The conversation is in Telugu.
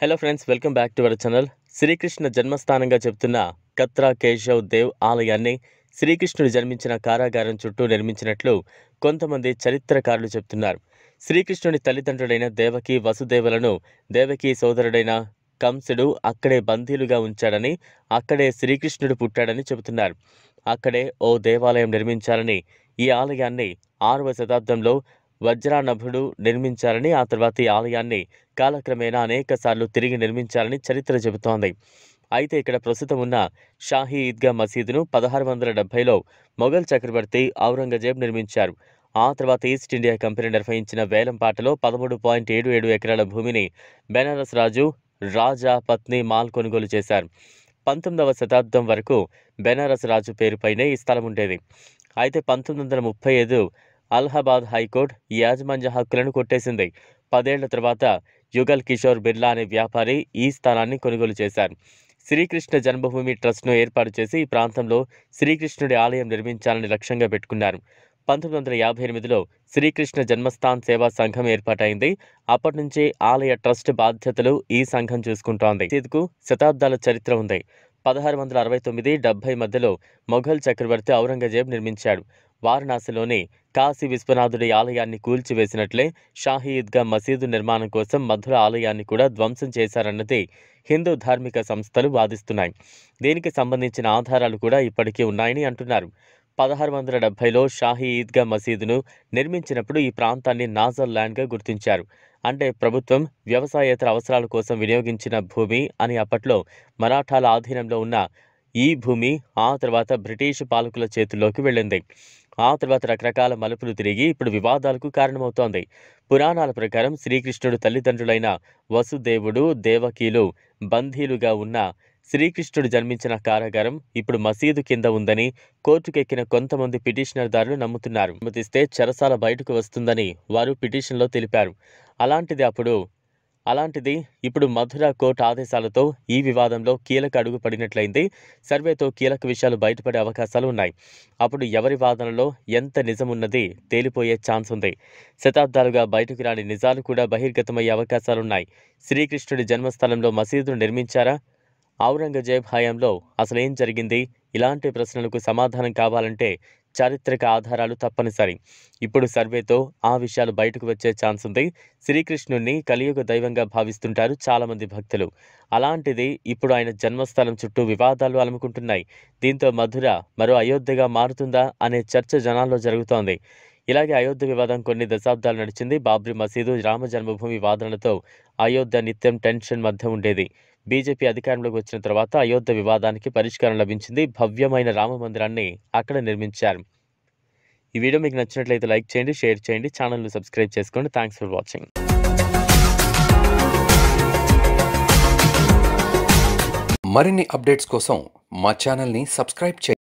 Hello friends, welcome back to our channel. Srikrishna జన్మస్థానంగా చెప్తున్న కత్రా కేశవ్ దేవ్ ఆలయాన్ని శ్రీకృష్ణుడు జన్మించిన కారాగారం చుట్టూ నిర్మించినట్లు కొంతమంది చరిత్రకారులు చెప్తున్నారు. శ్రీకృష్ణుడి తల్లిదండ్రులైన దేవకి వసుదేవులను దేవకి సోదరుడైన కంసుడు అక్కడే బందీలుగా ఉంచాడని, అక్కడే శ్రీకృష్ణుడు పుట్టాడని చెబుతున్నారు. అక్కడే ఓ దేవాలయం నిర్మించాలని, ఈ ఆలయాన్ని 6వ శతాబ్దంలో వజ్రానభుడు నిర్మించాలని, ఆ తర్వాత ఈ ఆలయాన్ని కాలక్రమేణా అనేకసార్లు తిరిగి నిర్మించాలని చరిత్ర చెబుతోంది. అయితే ఇక్కడ ప్రస్తుతం ఉన్న షాహీ ఈద్గా మసీదును 1670లో మొఘల్ చక్రవర్తి ఔరంగజేబ్ నిర్మించారు. ఆ తర్వాత ఈస్ట్ ఇండియా కంపెనీ నిర్వహించిన వేలంపాటలో 13.77 ఎకరాల భూమిని బెనారస్ రాజు రాజా పత్ని మాల్ కొనుగోలు చేశారు. 19వ శతాబ్దం వరకు బెనారస్ రాజు పేరుపైనే ఈ స్థలం ఉండేది. అయితే 1935 అలహాబాద్ హైకోర్టు ఈ యాజమాన్య హక్కులను కొట్టేసింది. 10 ఏళ్ల తర్వాత యుగల్ కిషోర్ బిర్లా అనే వ్యాపారి ఈ స్థలాన్ని కొనుగోలు చేశారు. శ్రీకృష్ణ జన్మభూమి ట్రస్ట్ను ఏర్పాటు చేసి ఈ ప్రాంతంలో శ్రీకృష్ణుడి ఆలయం నిర్మించాలని లక్ష్యంగా పెట్టుకున్నారు. 1958లో శ్రీకృష్ణ జన్మస్థాన్ సేవా సంఘం ఏర్పాటైంది. అప్పటి నుంచి ఆలయ ట్రస్ట్ బాధ్యతలు ఈ సంఘం చూసుకుంటోంది. మసీదుకు శతాబ్దాల చరిత్ర ఉంది. 1669-70 మధ్యలో మొఘల్ చక్రవర్తి ఔరంగజేబ్ నిర్మించాడు. వారణాసిలోని కాశీ విశ్వనాథుడి ఆలయాన్ని కూల్చివేసినట్లే షాహీ ఈద్గా మసీదు నిర్మాణం కోసం మధుర ఆలయాన్ని కూడా ధ్వంసం చేశారన్నది హిందూ ధార్మిక సంస్థలు వాదిస్తున్నాయి. దీనికి సంబంధించిన ఆధారాలు కూడా ఇప్పటికీ ఉన్నాయని అంటున్నారు. 1670లో షాహీ ఈద్గా మసీదును నిర్మించినప్పుడు ఈ ప్రాంతాన్ని నాజర్ ల్యాండ్గా గుర్తించారు. అంటే ప్రభుత్వం వ్యవసాయేతర అవసరాల కోసం వినియోగించిన భూమి అని. అప్పట్లో మరాఠాల ఆధీనంలో ఉన్న ఈ భూమి ఆ తర్వాత బ్రిటిష్ పాలకుల చేతుల్లోకి వెళ్ళింది. ఆ తర్వాత రకరకాల మలుపులు తిరిగి ఇప్పుడు వివాదాలకు కారణమవుతోంది. పురాణాల ప్రకారం శ్రీకృష్ణుడు తల్లిదండ్రులైన వసుదేవుడు, దేవకీలు బందీలుగా ఉన్న శ్రీకృష్ణుడు జన్మించిన కారాగారం ఇప్పుడు మసీదు కింద ఉందని కోర్టుకెక్కిన కొంతమంది పిటిషనర్దారులు నమ్ముతున్నారు. అనుమతిస్తే చెరసాల బయటకు వస్తుందని వారు పిటిషన్లో తెలిపారు. అలాంటిది ఇప్పుడు మధుర కోర్టు ఆదేశాలతో ఈ వివాదంలో కీలక అడుగు పడినట్లయింది. సర్వేతో కీలక విషయాలు బయటపడే అవకాశాలు ఉన్నాయి. అప్పుడు ఎవరి వాదనలో ఎంత నిజమున్నది తేలిపోయే ఛాన్స్ ఉంది. శతాబ్దాలుగా బయటకు రాని నిజాలు కూడా బహిర్గతమయ్యే అవకాశాలున్నాయి. శ్రీకృష్ణుడి జన్మస్థలంలో మసీదును నిర్మించారా? ఔరంగజేబ్ హయాంలో అసలేం జరిగింది? ఇలాంటి ప్రశ్నలకు సమాధానం కావాలంటే చారిత్రక ఆధారాలు తప్పనిసరి. ఇప్పుడు సర్వేతో ఆ విషయాలు బయటకు వచ్చే ఛాన్స్ ఉంది. శ్రీకృష్ణుడిని కలియుగ దైవంగా భావిస్తుంటారు చాలామంది భక్తులు. అలాంటిది ఇప్పుడు ఆయన జన్మస్థలం చుట్టూ వివాదాలు అలుముకుంటున్నాయి. దీంతో మధుర మరో అయోధ్యగా మారుతుందా అనే చర్చ జనాల్లో జరుగుతోంది. ఇలాగే అయోధ్య వివాదం కొన్ని దశాబ్దాలు నడిచింది. బాబ్రీ మసీదు, రామ జన్మభూమి వాదనలతో అయోధ్య నిత్యం టెన్షన్ మధ్య ఉండేది. బీజేపీ అధికారంలోకి వచ్చిన తర్వాత అయోధ్య వివాదానికి పరిష్కారం లభించింది. భవ్యమైన రామ మందిరాన్ని అక్కడ నిర్మించారు. ఈ వీడియో మీకు నచ్చినట్లయితే లైక్ చేయండి, షేర్ చేయండి, ఛానల్ను సబ్స్క్రైబ్ చేసుకోండి. Thanks for watching. మరిన్ని అప్డేట్స్ కోసం మా ఛానల్ని సబ్స్క్రైబ్ చేయండి.